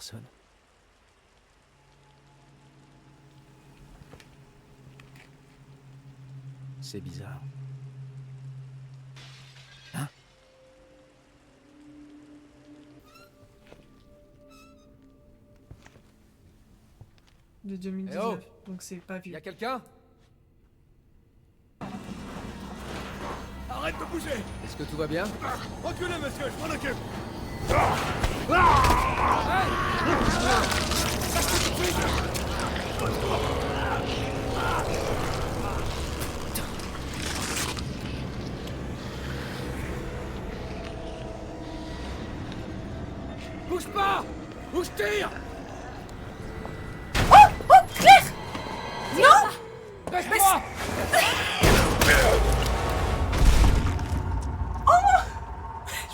personne. C'est bizarre. Hein? De 2019, Eh oh, donc c'est pas vieux. Y'a quelqu'un? Arrête de bouger! Est-ce que tout va bien? Reculez, monsieur, je m'en occupe! Bouge pas! Où je tire? Oh, Claire! Non! Baisse-moi!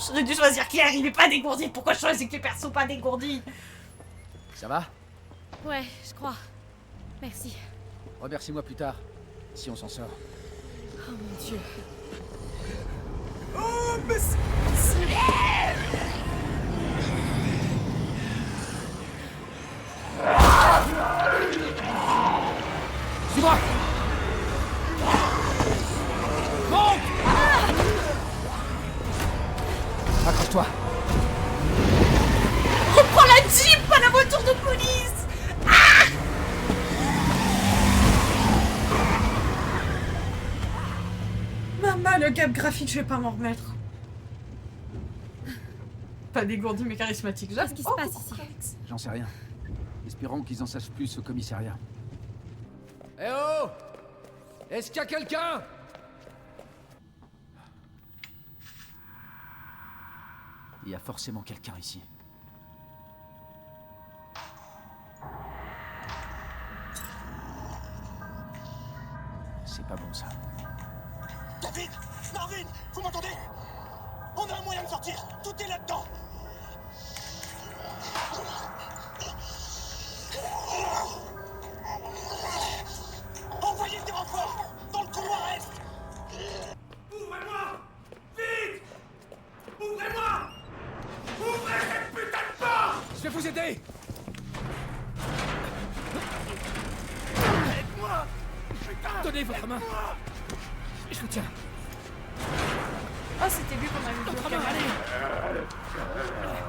J'aurais dû choisir Claire, il est pas dégourdi. Pourquoi je choisis que les persos pas dégourdis? Ça va? Ouais, je crois. Merci. Remercie-moi plus tard, si on s'en sort. Oh mon dieu. Oh, mais c'est... Suis-moi! Monte! Accroche-toi! Reprends la Jeep, pas la voiture de police! Maman, le cap graphique, je vais pas m'en remettre. Pas dégourdi mais charismatique. Qu'est-ce qui se passe ici? J'en sais rien. Espérons qu'ils en sachent plus au commissariat. Eh oh! Est-ce qu'il y a quelqu'un? Il y a forcément quelqu'un ici. C'est pas bon ça. David! Marvin! Vous m'entendez? On a un moyen de sortir! Tout est là-dedans! Envoyez des renforts! Dans le couloir est! Ouvrez-moi! Vite! Ouvrez-moi! Ouvrez cette putain de porte! Je vais vous aider! Aide-moi! Putain! Donnez votre main! Je vous tiens. Oh, c'était lui qu'on a vu Votre le main, caméra. allez!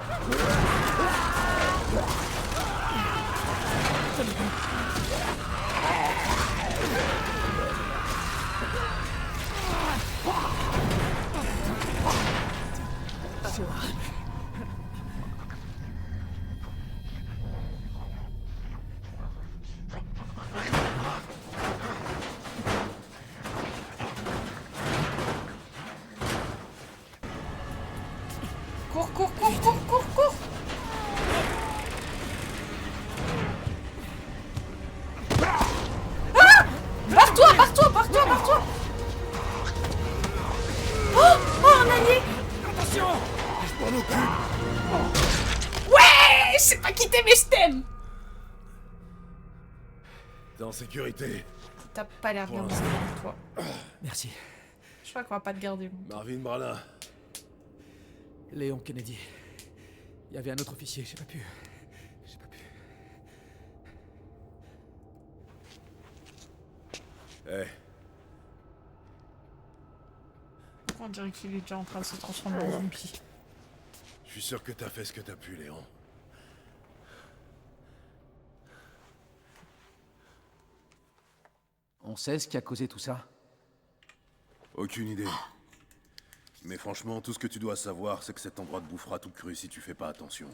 C'est horrible. Cours, cours, cours, cours, cours, cours! Ah! Barre-toi, barre-toi, barre-toi, barre-toi! Oh, un allié! Attention! Je m'en occupe! Ouais! Je sais pas qui t'aime, mais je t'aime! T'es en sécurité. T'as pas l'air bien toi. Merci. Je crois qu'on va pas te garder. Bon. Marvin Brana. Léon Kennedy. Il y avait un autre officier, j'ai pas pu. Eh, On dirait qu'il est déjà en train de se transformer en zombie. je suis sûr que t'as fait ce que t'as pu, Léon. On sait ce qui a causé tout ça? Aucune idée. Mais franchement, tout ce que tu dois savoir, c'est que cet endroit te bouffera tout cru si tu fais pas attention.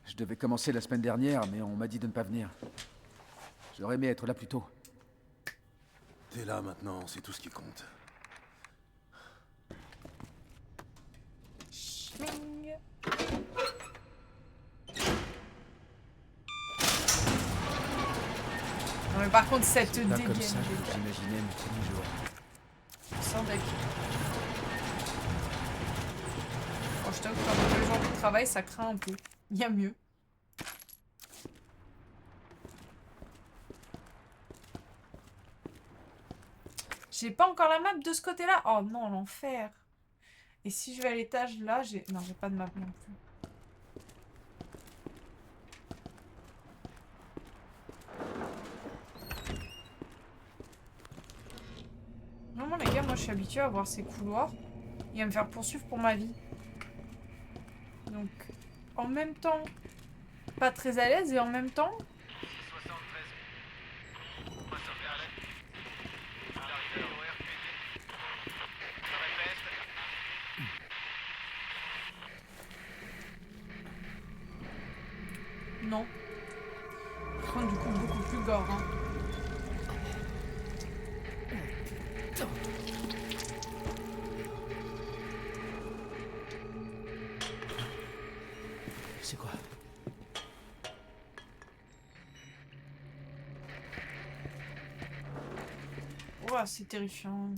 Je devais commencer la semaine dernière, mais on m'a dit de ne pas venir. J'aurais aimé être là plus tôt. T'es là maintenant, c'est tout ce qui compte. Schming. Non mais par contre cette C'est pas dégaine. comme ça que j'imaginais mon premier jour. Sans deck. Bon, je t'avoue que dans tous les jours de travail, ça craint un peu. Il y a mieux. J'ai pas encore la map de ce côté-là. Oh non, l'enfer. Et si je vais à l'étage là, j'ai... Non, j'ai pas de map non plus. moi je suis habituée à voir ces couloirs et à me faire poursuivre pour ma vie. Donc, en même temps, pas très à l'aise et en même temps... Non. Par contre, du coup, beaucoup plus gore, hein. C'est quoi? Ouah, c'est terrifiant.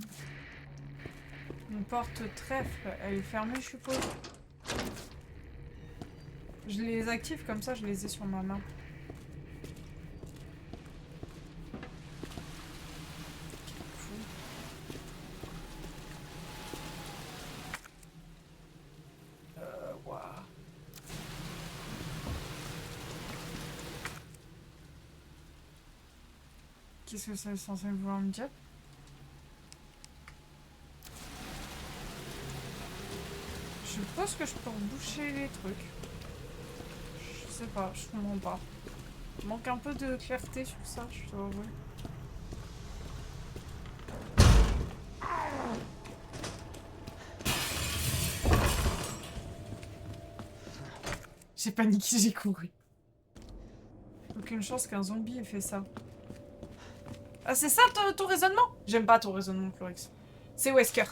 Une porte trèfle, elle est fermée, je suppose. Je les active comme ça, je les ai sur ma main. Waouh. Qu'est-ce que c'est censé vouloir me dire? Je suppose que je peux reboucher les trucs. Je sais pas, je comprends pas. Il manque un peu de clarté sur ça, je dois avouer. J'ai paniqué, j'ai couru. Aucune chance qu'un zombie ait fait ça. Ah, c'est ça ton raisonnement? J'aime pas ton raisonnement, Chlorix. C'est Wesker.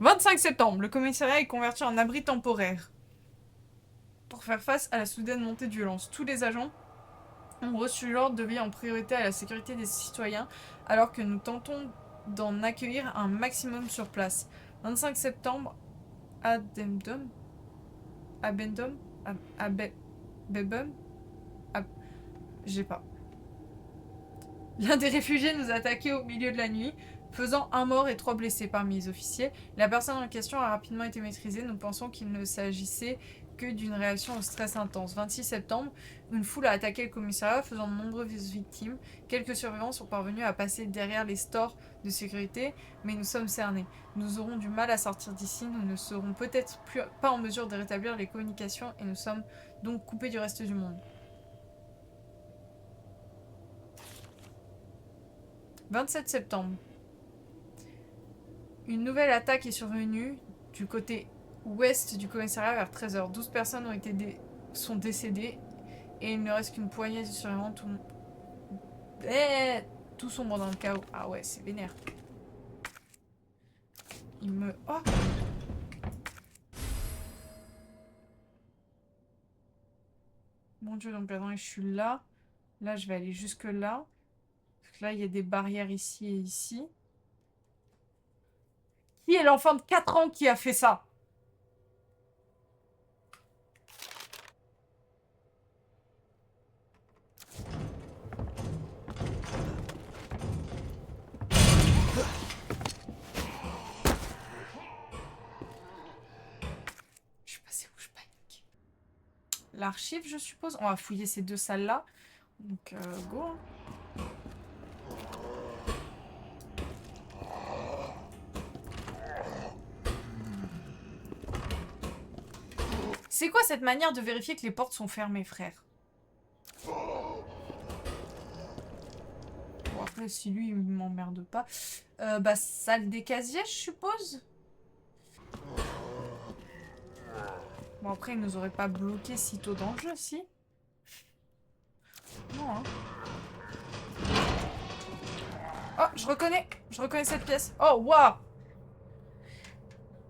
25 septembre, le commissariat est converti en abri temporaire. Pour faire face à la soudaine montée de violence, tous les agents ont reçu l'ordre de veiller en priorité à la sécurité des citoyens alors que nous tentons d'en accueillir un maximum sur place. 25 septembre, Bebum, j'ai pas. L'un des réfugiés nous a attaqués au milieu de la nuit, faisant un mort et 3 blessés parmi les officiers. La personne en question a rapidement été maîtrisée. Nous pensons qu'il ne s'agissait que d'une réaction au stress intense. 26 septembre, une foule a attaqué le commissariat, faisant de nombreuses victimes. Quelques survivants sont parvenus à passer derrière les stores de sécurité, mais nous sommes cernés. Nous aurons du mal à sortir d'ici. Nous ne serons peut-être pas en mesure de rétablir les communications et nous sommes donc coupés du reste du monde. 27 septembre. Une nouvelle attaque est survenue du côté ouest du commissariat vers 13h. 12 personnes sont décédées et il ne reste qu'une poignée de survivants. Tout sombre dans le chaos. Ah ouais, c'est vénère. Oh! Mon Dieu, donc maintenant je suis là. Là, je vais aller jusque là. Là, il y a des barrières ici et ici. Qui est l'enfant de 4 ans qui a fait ça? Je suis passée où je panique. L'archive, je suppose. On va fouiller ces 2 salles-là. Donc, go. C'est quoi cette manière de vérifier que les portes sont fermées, frère? Bon, après, si lui, il m'emmerde pas. Bah, salle des casiers, je suppose? Bon, après, il nous aurait pas bloqué si tôt dans le jeu, si? Non, hein. Oh, je reconnais cette pièce. Oh, waouh!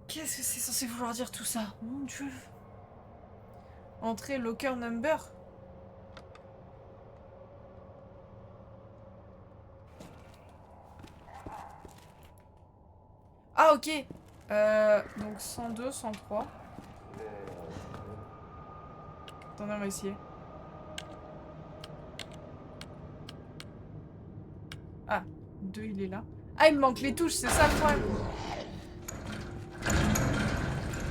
Qu'est-ce que c'est censé vouloir dire tout ça? Mon Dieu. Entrée locker number. Ah, ok. Donc 102, 103. Attendez, on va essayer. Ah, 2, il est là. Ah, il me manque les touches, c'est ça le problème.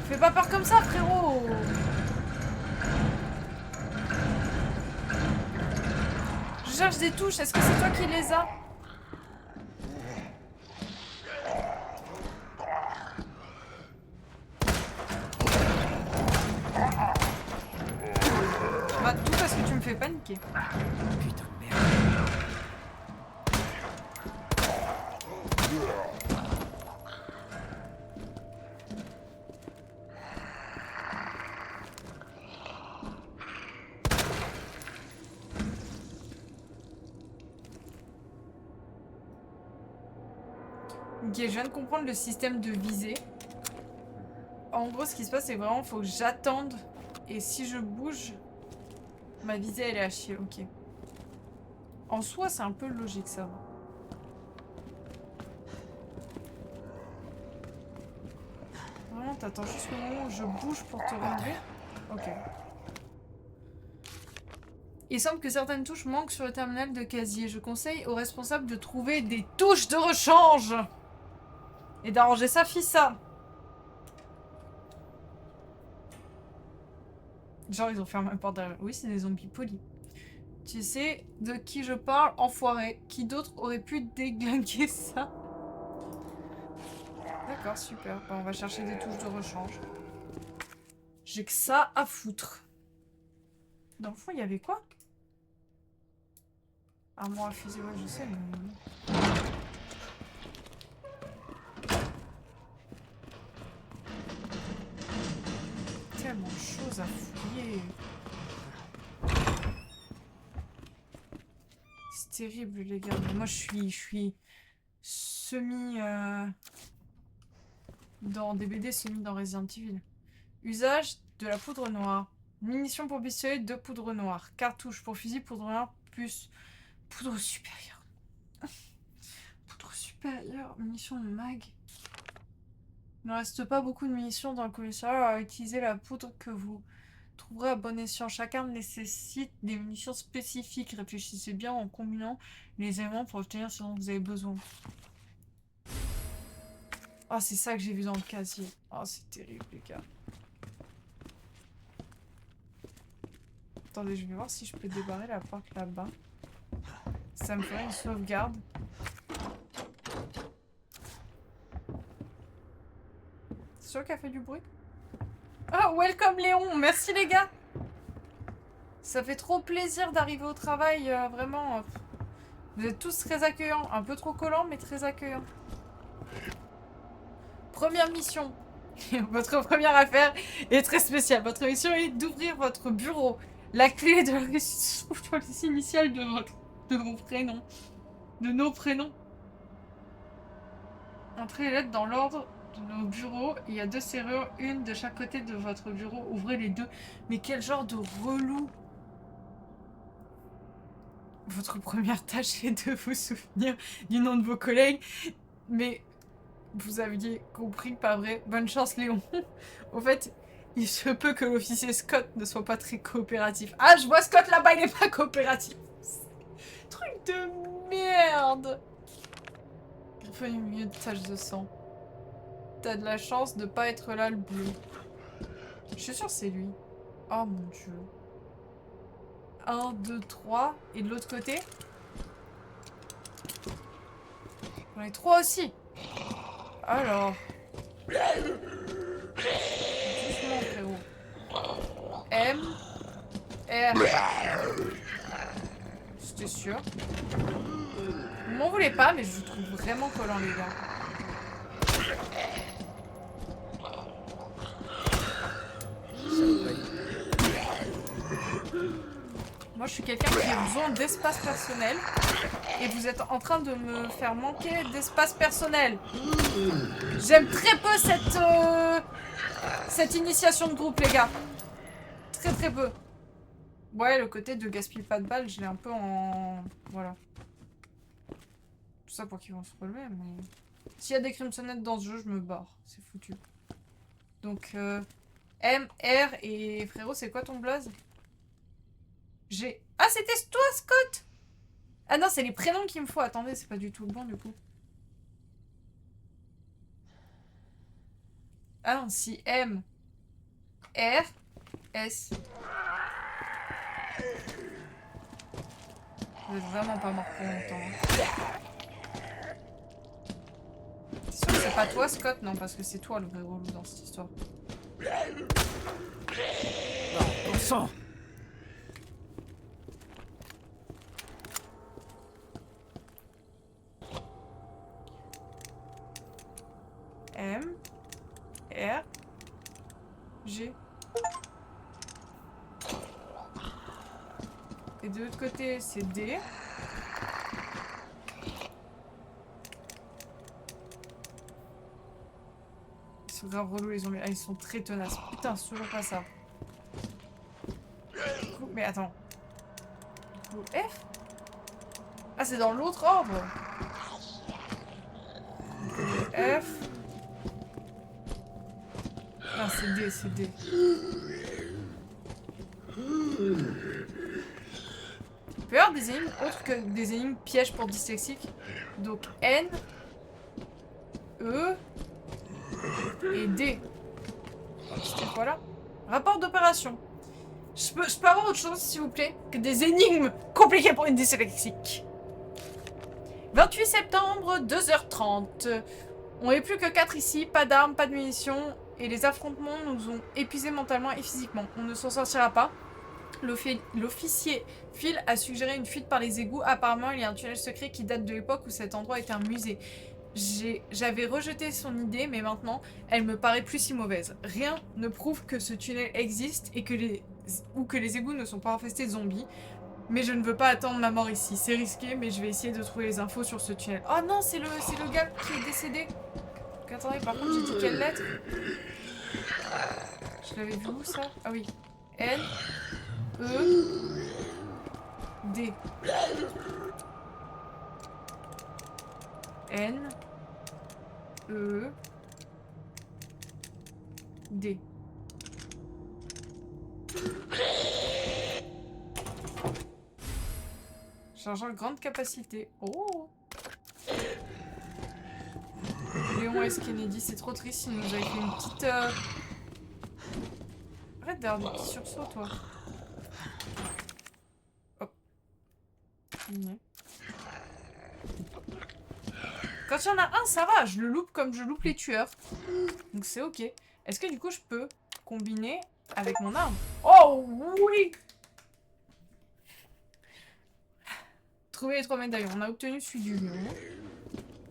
Fais pas peur comme ça, frérot. Je cherche des touches, est-ce que c'est toi qui les as? rate tout parce que tu me fais paniquer. Putain de merde. Ok, je viens de comprendre le système de visée. En gros, ce qui se passe, c'est vraiment, faut que j'attende. Et si je bouge, ma visée, elle est à chier. Ok. En soi, c'est un peu logique, ça va. Vraiment, t'attends juste le moment où je bouge pour te relever. Ok. Il semble que certaines touches manquent sur le terminal de casier. Je conseille aux responsables de trouver des touches de rechange et d'arranger ça, ça. Genre, ils ont fermé la porte derrière. Oui, c'est des zombies polis. Tu sais de qui je parle, enfoiré. Qui d'autre aurait pu déglinguer ça? D'accord, super. Bon, on va chercher des touches de rechange. J'ai que ça à foutre. Dans le fond, il y avait quoi? Armoire à fusil, ouais, je sais, mais... Tellement de choses à fouiller. C'est terrible, les gars. Mais moi, je suis semi... dans DBD, semi dans Resident Evil. Usage de la poudre noire. Munitions pour pistolet, 2 poudres noires. Cartouche pour fusil, poudre noire, plus poudre supérieure. Poudre supérieure, munitions mag. Il ne reste pas beaucoup de munitions dans le commissariat à utiliser la poudre que vous trouverez à bon escient. Chacun nécessite des munitions spécifiques. Réfléchissez bien en combinant les éléments pour obtenir ce dont vous avez besoin. Ah, c'est ça que j'ai vu dans le casier. Ah, c'est terrible, les gars. Attendez, je vais voir si je peux débarrer la porte là-bas. Ça me ferait une sauvegarde. C'est sûr qu'elle fait du bruit? Ah, welcome Léon! Merci les gars! Ça fait trop plaisir d'arriver au travail, vraiment. Vous êtes tous très accueillants. Un peu trop collants, mais très accueillants. Première mission. Votre première affaire est très spéciale. Votre mission est d'ouvrir votre bureau. La clé de la réussite se trouve dans les initiales de vos prénoms. De nos prénoms. Entrez les lettres dans l'ordre de nos bureaux. Il y a 2 serrures, une de chaque côté de votre bureau. Ouvrez les 2. Mais quel genre de relou! Votre première tâche est de vous souvenir du nom de vos collègues. Mais vous aviez compris, pas vrai? Bonne chance, Léon. Au fait, il se peut que l'officier Scott ne soit pas très coopératif. Ah, je vois Scott là-bas, il n'est pas coopératif. Truc de merde. Griffonnier au milieu de taches de sang. T'as de la chance de pas être là, le bleu. Je suis sûre que c'est lui. Oh mon dieu. 1, 2, 3. Et de l'autre côté? J'en ai 3 aussi. Alors. Doucement, frérot. M. R. C'était sûr. Vous m'en voulez pas, mais je vous trouve vraiment collant, les gars. Moi, je suis quelqu'un qui a besoin d'espace personnel. Et vous êtes en train de me faire manquer d'espace personnel. J'aime très peu cette initiation de groupe, les gars. Très très peu. Ouais, le côté de gaspille pas de balles, je l'ai un peu en... Voilà. Tout ça pour qu'ils vont se relever, mais... S'il y a des crimsonnettes dans ce jeu, je me barre. C'est foutu. Donc, M, R et... Frérot, c'est quoi ton blaze? J'ai... Ah, c'était toi, Scott! Ah non, c'est les prénoms qu'il me faut. Attendez, c'est pas du tout le bon, du coup. Ah non, si M, R, S... Vous êtes vraiment pas mort pour longtemps. T'es sûr que c'est pas toi, Scott? Non, parce que c'est toi le vrai relou dans cette histoire. Non, bon sang! Et de l'autre côté, c'est D. Ils sont grave relous les zombies. Ah, ils sont très tenaces. Putain, c'est toujours pas ça. Du coup, mais attends. Du coup, F? Ah, c'est dans l'autre ordre. F. Ah, c'est D, c'est D. Il peut y avoir des énigmes autres que des énigmes pièges pour dyslexiques. Donc N, E et D. C'était quoi là? Rapport d'opération. Je peux avoir autre chose, s'il vous plaît, que des énigmes compliquées pour une dyslexique. 28 septembre, 2h30. On n'est plus que 4 ici, pas d'armes, pas de munitions, et les affrontements nous ont épuisés mentalement et physiquement. On ne s'en sortira pas. L'officier Phil a suggéré une fuite par les égouts. Apparemment, il y a un tunnel secret qui date de l'époque où cet endroit était un musée. J'avais rejeté son idée, mais maintenant, elle me paraît plus si mauvaise. Rien ne prouve que ce tunnel existe et que les égouts ne sont pas infestés de zombies. Mais je ne veux pas attendre ma mort ici. C'est risqué, mais je vais essayer de trouver les infos sur ce tunnel. Oh non, c'est le gars qui est décédé. Donc, attendez, par contre, j'ai dit quelle lettre? Je l'avais vu où, ça? Ah oui. N, E, D. N, E, D. Chargeur grande capacité. Oh! Léon S. Kennedy, c'est trop triste, il nous avait fait une petite... Arrête d'avoir des petits sursauts, toi. Hop. Fini. Quand il y en a un, ça va, je le loupe comme je loupe les tueurs. Donc c'est ok. Est-ce que du coup, je peux combiner avec mon arme? Oh oui! Trouver les 3 médaillons. On a obtenu celui du lion.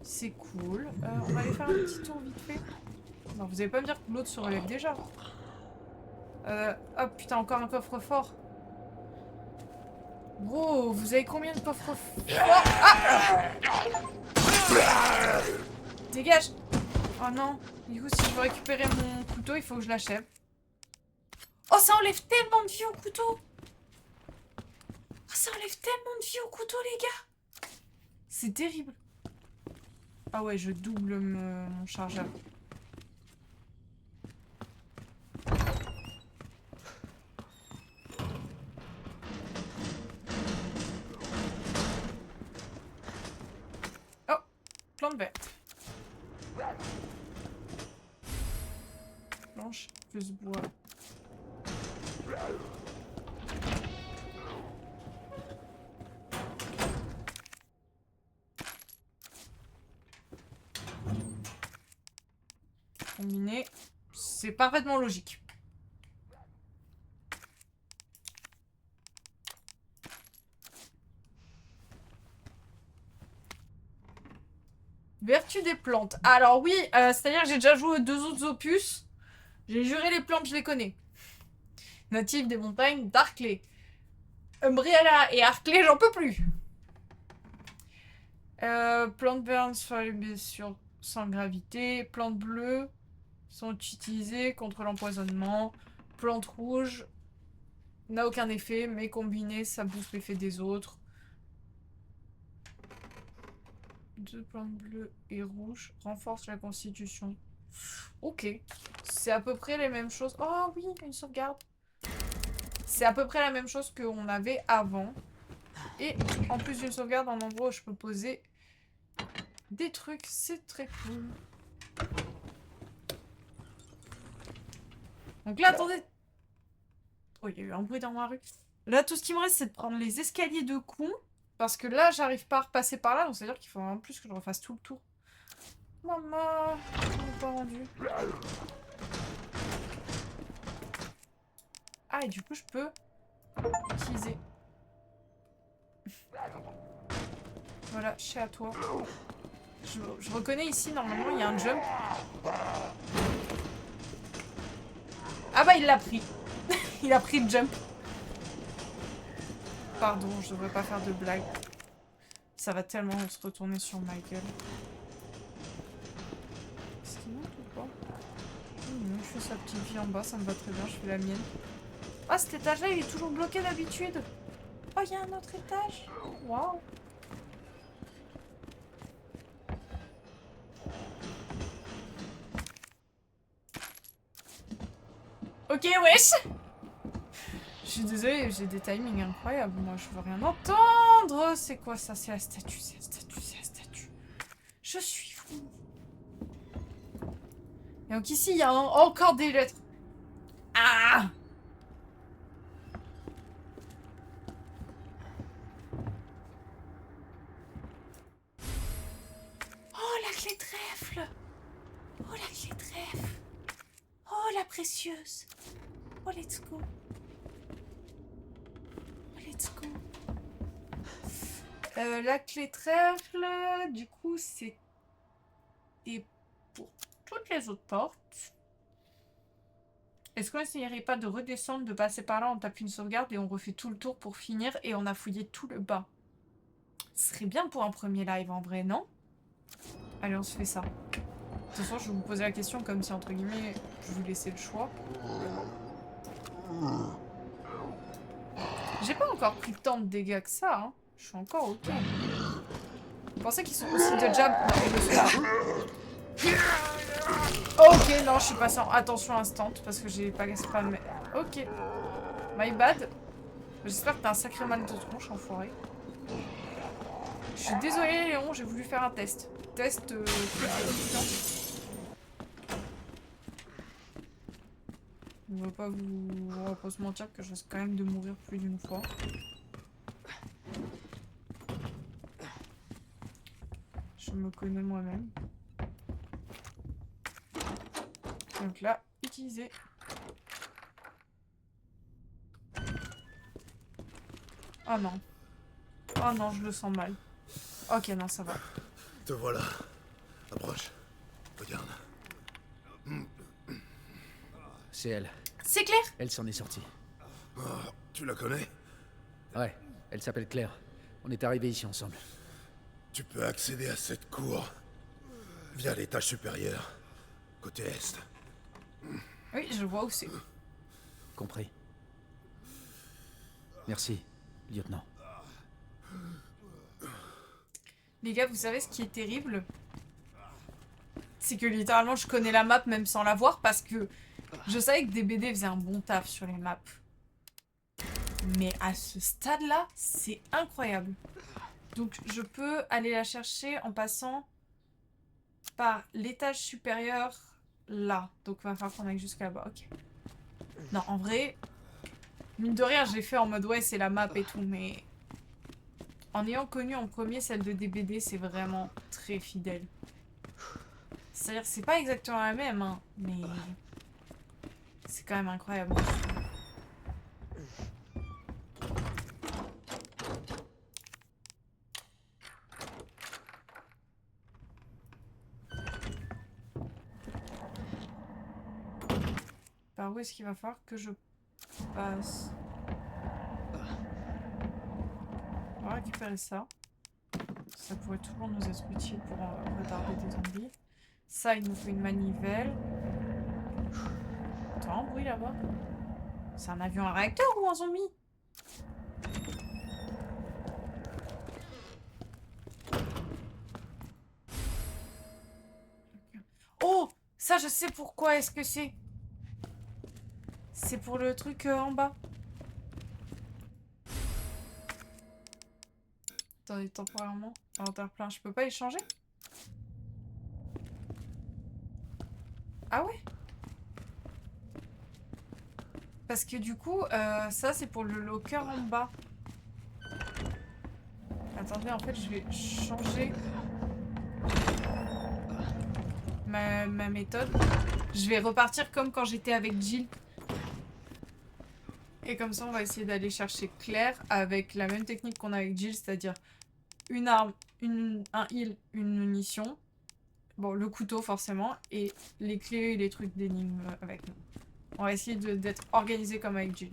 C'est cool. On va aller faire un petit tour vite fait. Non, vous allez pas me dire que l'autre se relève déjà. Oh putain, encore un coffre-fort. Bro, vous avez combien de coffres forts? Ah! Dégage! Oh non. Du coup, si je veux récupérer mon couteau, il faut que je l'achève. Oh, ça enlève tellement de vie au couteau! Oh, ça enlève tellement de vie au couteau, les gars! C'est terrible. Ah ouais, je double mon chargeur. Oh, plante verte. Planche plus bois. Combiner, c'est parfaitement logique. Vertu des plantes. Alors oui, c'est-à-dire que j'ai déjà joué aux 2 autres opus. J'ai juré les plantes, je les connais. Native des montagnes d'Arklay. Umbrella et Arklay, j'en peux plus. Plante burn sur les blessures sans gravité. Plante bleue sont utilisées contre l'empoisonnement. Plante rouge n'a aucun effet, mais combiné, ça booste l'effet des autres. 2 plantes bleues et rouges renforcent la constitution. Ok. C'est à peu près les mêmes choses. Oh oui, une sauvegarde. C'est à peu près la même chose qu'on avait avant. Et en plus d'une sauvegarde, un endroit où je peux poser des trucs. C'est très cool. Donc là, attendez. Oh, il y a eu un bruit dans ma rue. Là, tout ce qui me reste, c'est de prendre les escaliers de con. Parce que là, j'arrive pas à repasser par là. Donc, ça veut dire qu'il faut en plus que je refasse tout le tour. Maman, je l'ai pas rendu. Ah, et du coup, je peux utiliser. Voilà, je suis à toi. Je reconnais ici, normalement, il y a un jump. Ah bah, il l'a pris. Il a pris le jump. Pardon, je devrais pas faire de blagues. Ça va tellement se retourner sur ma gueule. Est-ce qu'il monte ou pas? Non, je fais sa petite vie en bas, ça me va très bien, je fais la mienne. Ah, cet étage-là, il est toujours bloqué d'habitude. Oh, il y a un autre étage. Waouh. Ok, wesh. Je suis désolée, j'ai des timings incroyables. Moi, je veux rien entendre. C'est quoi ça? C'est la statue, c'est la statue, c'est la statue. Je suis fou. Et donc ici, il y a encore des lettres. Ah! Oh, la clé trèfle! Oh, la clé trèfle! Oh, la précieuse! Oh, let's go! Oh, let's go! La clé trèfle, du coup, c'est... Et pour toutes les autres portes... Est-ce qu'on n'essayerait pas de redescendre, de passer par là, on tape une sauvegarde et on refait tout le tour pour finir et on a fouillé tout le bas? Ce serait bien pour un premier live en vrai, non? Allez, on se fait ça. De toute façon, je vais vous poser la question comme si, entre guillemets, je vous laissais le choix. J'ai pas encore pris tant de dégâts que ça, hein. Je suis encore ok. Vous pensez qu'ils sont aussi de jab? Non, ils le sont pas. Ok, non, je suis passée en attention instant parce que j'ai pas spam. Ok. My bad. J'espère que t'as un sacré mal de tronche, enfoiré. Je suis désolée, Léon, j'ai voulu faire un test. Test on va pas se mentir que je risque quand même de mourir plus d'une fois. Je me connais moi-même. Donc là, utiliser. Oh non. Oh non, je le sens mal. Ok, non, ça va. Te voilà. Approche. Regarde. C'est elle. C'est clair. Elle s'en est sortie. Oh, tu la connais? Ouais, elle s'appelle Claire. On est arrivés ici ensemble. Tu peux accéder à cette cour via l'étage supérieur, côté est. Oui, je vois où c'est. Compris. Merci, lieutenant. Les gars, vous savez ce qui est terrible? C'est que littéralement, je connais la map même sans la voir parce que je savais que DBD faisait un bon taf sur les maps. Mais à ce stade-là, c'est incroyable. Donc, je peux aller la chercher en passant par l'étage supérieur là. Donc, il va falloir qu'on aille jusqu'à là-bas. Ok. Non, en vrai, mine de rien, j'ai fait en mode ouais, c'est la map et tout, mais en ayant connu en premier celle de DBD, c'est vraiment très fidèle. C'est-à-dire que c'est pas exactement la même, hein, mais c'est quand même incroyable. Par où est-ce qu'il va falloir que je passe? On va récupérer ça. Ça pourrait toujours nous être utile pour retarder des zombies. Ça, il nous faut une manivelle. Attends, un bruit là-bas. C'est un avion à réacteur ou un zombie? Oh! Ça, je sais pourquoi est-ce que c'est. C'est pour le truc en bas. Attendez, temporairement. Inventaire plein. Je peux pas échanger? Ah ouais? Parce que du coup, ça c'est pour le locker en bas. Attendez, en fait, je vais changer ma méthode. Je vais repartir comme quand j'étais avec Jill. Et comme ça, on va essayer d'aller chercher Claire avec la même technique qu'on a avec Jill, c'est-à-dire une arme, un heal, une munition. Bon, le couteau forcément, et les clés et les trucs d'énigmes avec nous. On va essayer d'être organisé comme avec Jill.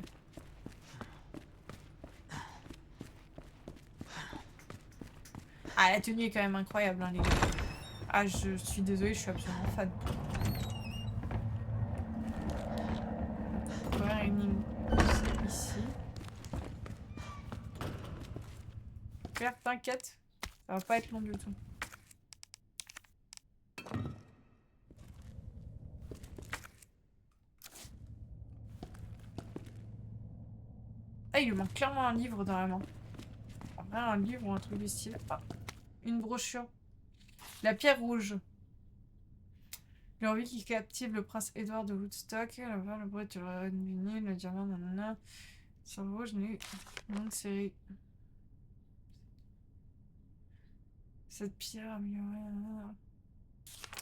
Ah, la tenue est quand même incroyable, hein, les gars. Ah, je suis désolée, je suis absolument fan. Première énigme, c'est ici. Claire, t'inquiète, ça va pas être long du tout. Ah, il lui manque clairement un livre dans la main. Un livre ou un truc du style. Ah, une brochure. La pierre rouge. L'envie qui captive le prince Édouard de Woodstock. Le bruit de la vinyle, le diamant, nanana. Sur le rouge, une longue série. Cette pierre améliorée.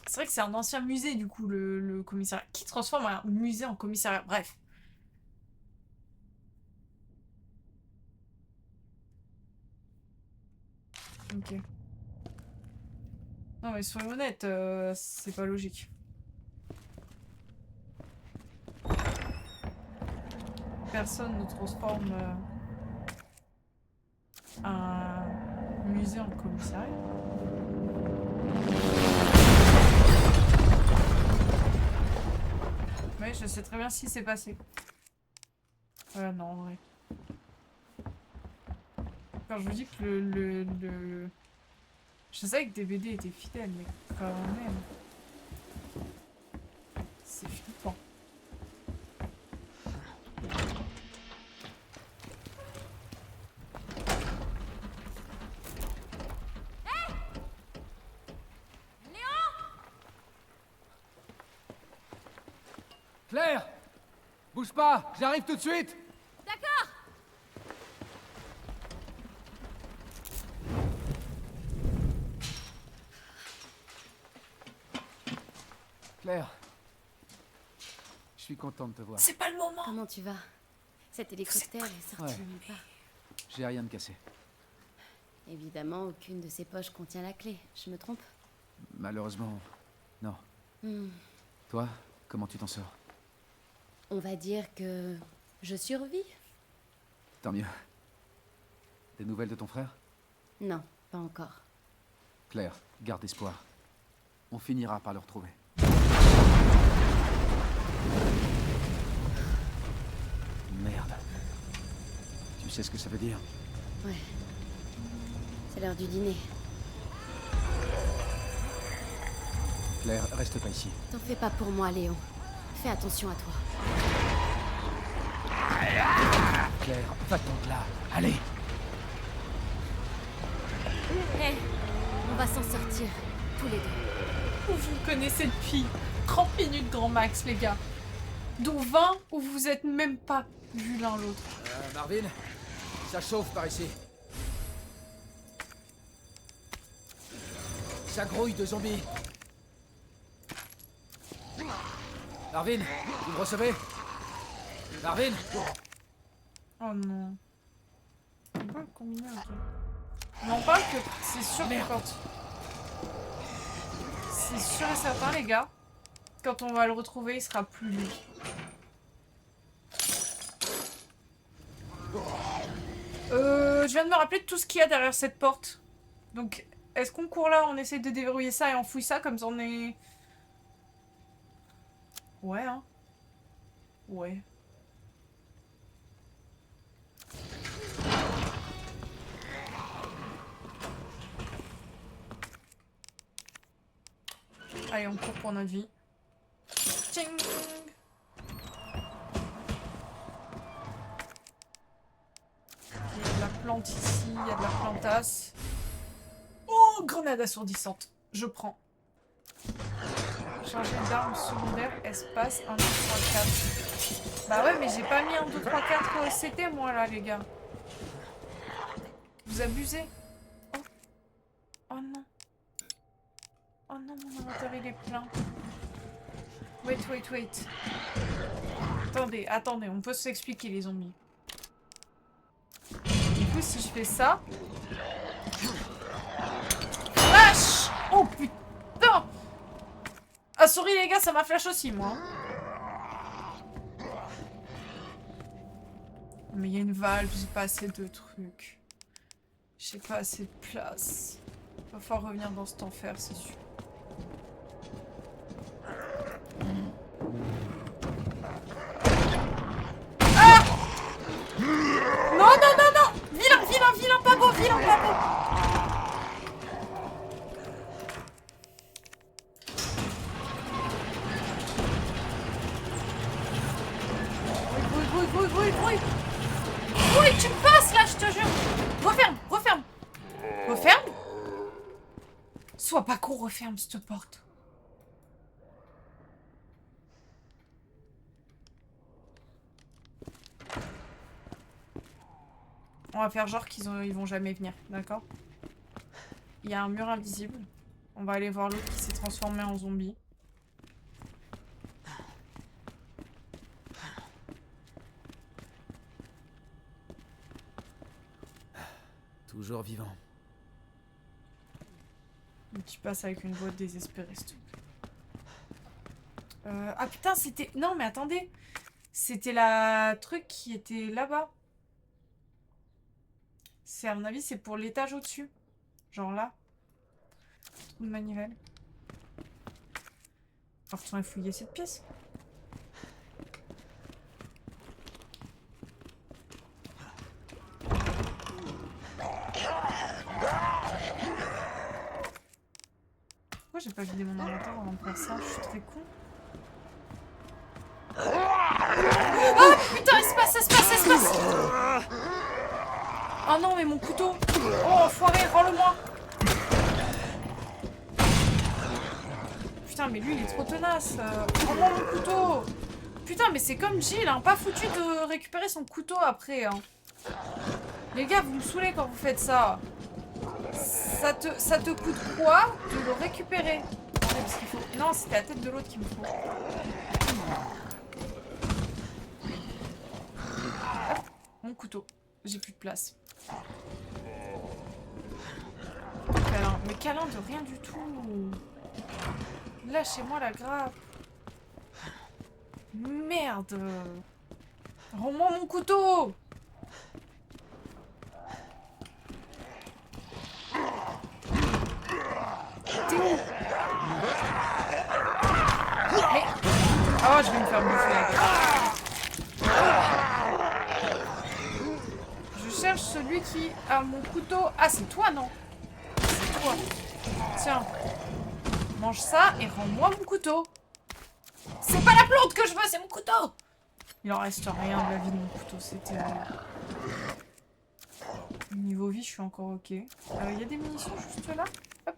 C'est vrai que c'est un ancien musée, du coup, le commissariat. Qui transforme un musée en commissariat. Bref. Ok. Non mais soyons honnêtes, c'est pas logique. Personne ne transforme un musée en commissariat. Oui, je sais très bien ce qui s'est passé. Non, en vrai. Quand je vous dis que le... Je savais que DBD était fidèle, mais quand même... C'est flippant. Claire! Bouge pas, j'arrive tout de suite! D'accord. Claire, je suis content de te voir. C'est pas le moment. Comment tu vas? Cet hélicoptère est sorti Ouais. de nulle part. J'ai rien de cassé. Évidemment, aucune de ces poches contient la clé. Je me trompe? Malheureusement, non. Hmm. Toi, comment tu t'en sors? On va dire que je survis? Tant mieux. Des nouvelles de ton frère? Non, pas encore. Claire, garde espoir. On finira par le retrouver. Merde. Tu sais ce que ça veut dire? Ouais. C'est l'heure du dîner. Claire, reste pas ici. T'en fais pas pour moi, Léon. Fais attention à toi. Claire, va-t'en de là. Allez! Hé, on va s'en sortir, tous les deux. Vous vous connaissez depuis 30 minutes grand max, les gars. Dont 20 où vous êtes même pas vus l'un l'autre. Marvin, ça chauffe par ici. Ça grouille de zombies. Marvin, vous me recevez? Marvin? Oh non. On peut le combiner, ok. Mais on parle que c'est sûr que quand... C'est sûr et certain, les gars. Quand on va le retrouver, il sera plus lui. Je viens de me rappeler de tout ce qu'il y a derrière cette porte. Donc, est-ce qu'on court là, on essaie de déverrouiller ça et on fouille ça comme ça on est... Ouais, hein. Ouais. Allez, on court pour notre vie. Tching! Il y a de la plante ici, il y a de la plantasse. Oh, grenade assourdissante. Je prends. Charger d'armes secondaires, espace, 1, 2, 3, 4. Bah ouais, mais j'ai pas mis 1, 2, 3, 4 CT moi là, les gars. Vous abusez. Oh. Oh non. Oh non, mon inventaire il est plein. Wait. Attendez, on peut s'expliquer les zombies. Du coup, si je fais ça... Flash! Oh putain! Ah, sorry les gars, ça m'a flash aussi, moi. Mais il y a une valve, j'ai pas assez de trucs. J'ai pas assez de place. Va falloir revenir dans cet enfer, c'est sûr. Ah! Non, non, non, non! Vilain, vilain, vilain, pas beau, vilain, pas beau! Oui, tu me passes là, je te jure. Referme, referme. Referme. Sois pas con, referme cette porte. On va faire genre ils vont jamais venir, d'accord? Il y a un mur invisible. On va aller voir l'autre qui s'est transformé en zombie. Toujours vivant. Tu passes avec une voix désespérée, s'il te plaît. Ah putain, c'était... Non, mais attendez. C'était la truc qui était là-bas. C'est, à mon avis, c'est pour l'étage au-dessus. Genre là. Trou de manivelle. On va retourner fouiller cette pièce. Pourquoi j'ai pas vidé mon inventaire avant de faire ça? Je suis très con. Oh putain, espace, espace, espace! Oh non, mais mon couteau! Oh, enfoiré, rends-le-moi! Putain, mais lui, il est trop tenace! Rends-moi mon couteau! Putain, mais c'est comme Jill, hein, pas foutu de récupérer son couteau après, hein. Les gars, vous me saoulez quand vous faites ça. Ça te coûte quoi de le récupérer? Parce qu'il faut... Non, c'était la tête de l'autre qu'il me faut. Hop, mon couteau. J'ai plus de place. Câlin. Mais câlin de rien du tout. Lâchez-moi la grappe. Merde. Rends-moi mon couteau. T'es où? Mais... Oh, je vais me faire bouffer. Je cherche celui qui a mon couteau. Ah, c'est toi, non? C'est toi. Tiens. Mange ça et rends-moi mon couteau. C'est pas la plante que je veux, c'est mon couteau. Il en reste rien de la vie de mon couteau, c'était... Niveau vie, je suis encore ok. Il y a des munitions juste là. Hop.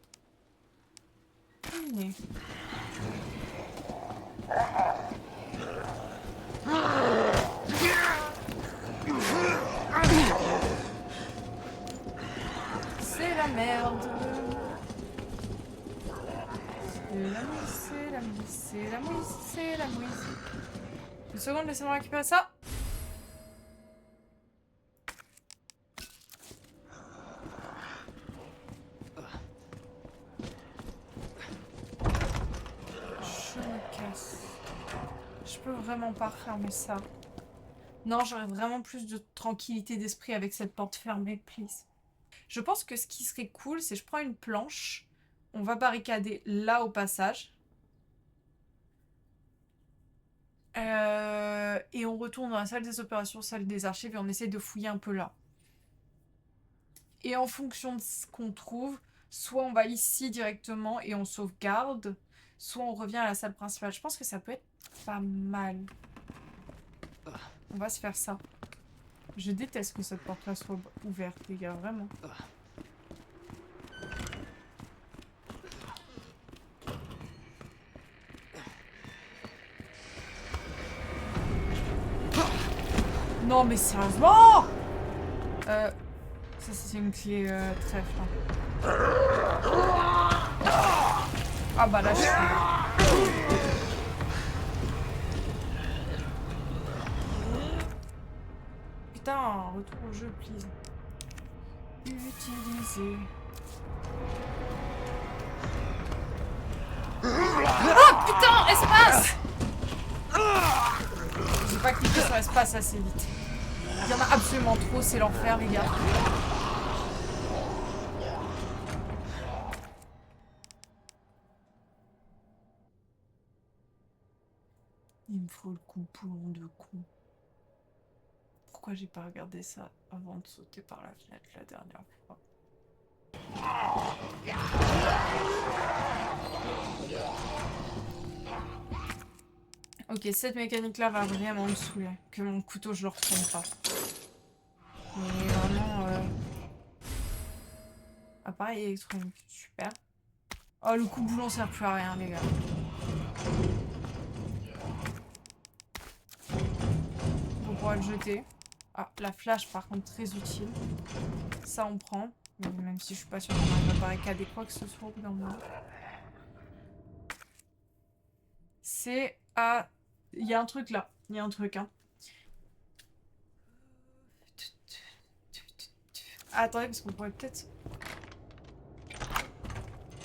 Terminé. C'est la merde. C'est la mouise, c'est la mouise, c'est la mouise, c'est la mouise. Une seconde, laissez-moi récupérer ça. Je me casse. Je peux vraiment pas refermer ça. Non, j'aurais vraiment plus de tranquillité d'esprit avec cette porte fermée, please. Je pense que ce qui serait cool, c'est je prends une planche, on va barricader là au passage. Et on retourne dans la salle des opérations, salle des archives, et on essaie de fouiller un peu là. Et en fonction de ce qu'on trouve, soit on va ici directement et on sauvegarde, soit on revient à la salle principale. Je pense que ça peut être pas mal. On va se faire ça. Je déteste que cette porte-là soit ouverte, les gars, vraiment. Non mais sérieusement! Ça c'est une clé trèfle. Hein. Ah bah là je suis... Putain, retour au jeu, please. Utiliser. Oh putain, espace! J'ai pas cliqué sur espace assez vite. Il y en a absolument trop, c'est l'enfer les gars. me faut le coup poulon de con. Pourquoi j'ai pas regardé ça avant de sauter par la fenêtre la dernière fois? Ok, cette mécanique-là va vraiment me saouler. Que mon couteau, je le retourne pas. Mais vraiment... Appareil électronique, super. Oh, le coup boulon sert plus à rien, les gars. On pourra le jeter. Ah, la flash, par contre, très utile. Ça, on prend. Mais même si je suis pas sûre qu'on arrive à barricader quoi que ce soit au bout d'un moment. C'est à... Il y a un truc là. Il y a un truc, hein. Ah, attendez, parce qu'on pourrait peut-être...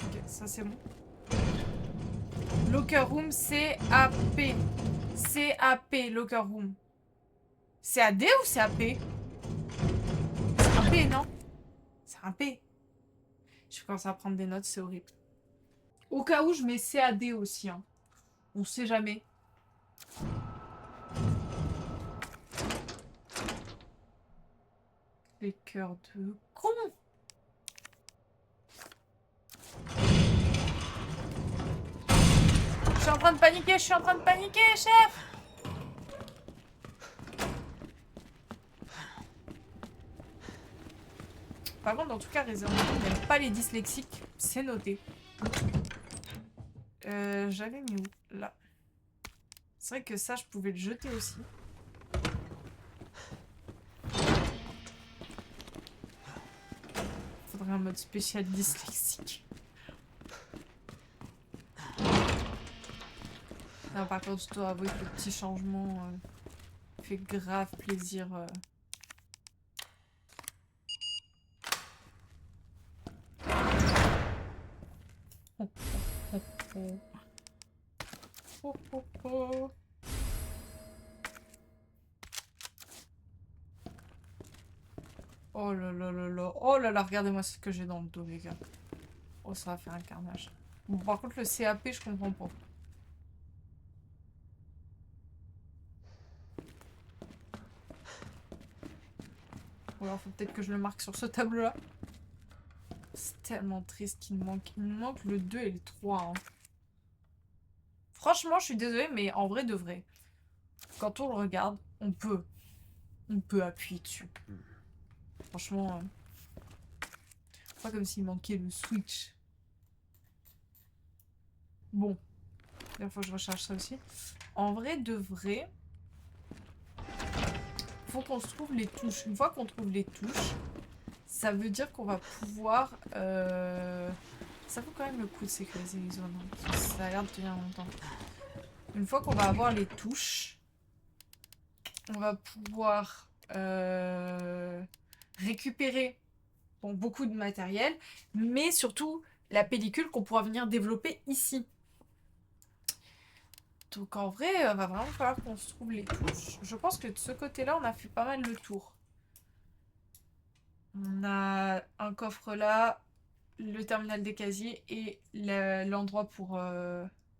Ok, ça c'est bon. Locker room, C-A-P. C-A-P, locker room. C'est A-D ou c'est A-P? C'est un P, non? C'est un P. Je commence à prendre des notes, c'est horrible. Au cas où, je mets C-A-D aussi, hein. On sait jamais. Les cœurs de con. Je suis en train de paniquer, je suis en train de paniquer, chef. Par contre, en tout cas, Resident Evil n'aime pas les dyslexiques. C'est noté. J'avais mis où? Là. C'est vrai que ça, je pouvais le jeter aussi. Faudrait un mode spécial dyslexique. Non, par contre, je dois avouer que le petit changement fait grave plaisir. Oh, oh, oh. Oh là là là là. Oh là là, regardez-moi ce que j'ai dans le dos, les gars. Oh, ça va faire un carnage. Bon, par contre, le CAP, je comprends pas. Ou alors, faut peut-être que je le marque sur ce tableau-là. C'est tellement triste qu'il me manque. Il me manque le 2 et le 3. Hein. Franchement, je suis désolée, mais en vrai de vrai, quand on le regarde, on peut appuyer dessus. Franchement, pas comme s'il manquait le switch. Bon, il faut que je recharge ça aussi. En vrai de vrai, faut qu'on se trouve les touches. Une fois qu'on trouve les touches, ça veut dire qu'on va pouvoir... Ça vaut quand même le coup de sécuriser les zones. Hein, parce que ça a l'air de tenir longtemps. Une fois qu'on va avoir les touches, on va pouvoir récupérer beaucoup de matériel, mais surtout la pellicule qu'on pourra venir développer ici. Donc en vrai, il va vraiment falloir qu'on se trouve les touches. Je pense que de ce côté-là, on a fait pas mal le tour. On a un coffre là, le terminal des casiers et l'endroit pour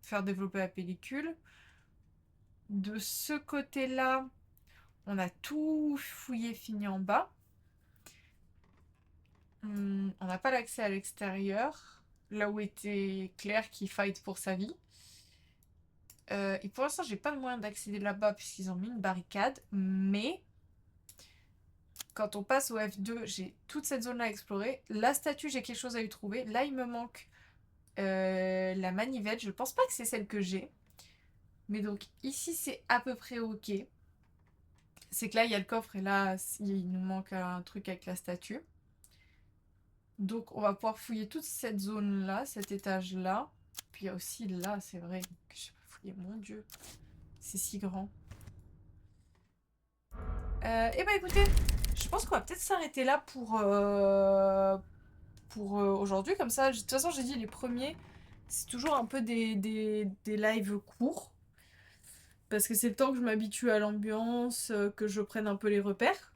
faire développer la pellicule. De ce côté-là, on a tout fouillé, fini en bas. On n'a pas l'accès à l'extérieur, là où était Claire qui fight pour sa vie. Et pour l'instant, j'ai pas de moyen d'accéder là-bas puisqu'ils ont mis une barricade. Mais quand on passe au F2, j'ai toute cette zone-là à explorer. La statue, j'ai quelque chose à y trouver. Là, il me manque la manivelle. Je pense pas que c'est celle que j'ai. Mais donc, ici, c'est à peu près ok. C'est que là, il y a le coffre et là, il nous manque un truc avec la statue. Donc, on va pouvoir fouiller toute cette zone-là, cet étage-là. Puis, il y a aussi là, c'est vrai que je sais pas fouiller. Mon Dieu, c'est si grand. Et bah, écoutez, je pense qu'on va peut-être s'arrêter là pour aujourd'hui. Comme ça, de toute façon, j'ai dit les premiers, c'est toujours un peu des lives courts. Parce que c'est le temps que je m'habitue à l'ambiance, que je prenne un peu les repères.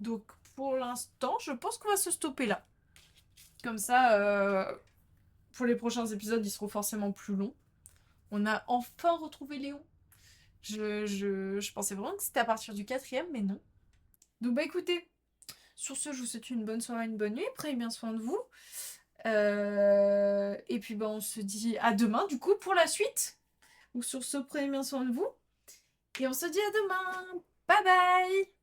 Donc, pour l'instant, je pense qu'on va se stopper là. Comme ça, pour les prochains épisodes, ils seront forcément plus longs. On a enfin retrouvé Léon. Je pensais vraiment que c'était à partir du 4e, mais non. Donc bah écoutez, sur ce, je vous souhaite une bonne soirée, une bonne nuit. Prenez bien soin de vous. Et puis bah on se dit à demain du coup pour la suite. Ou sur ce, prenez bien soin de vous. Et on se dit à demain. Bye bye!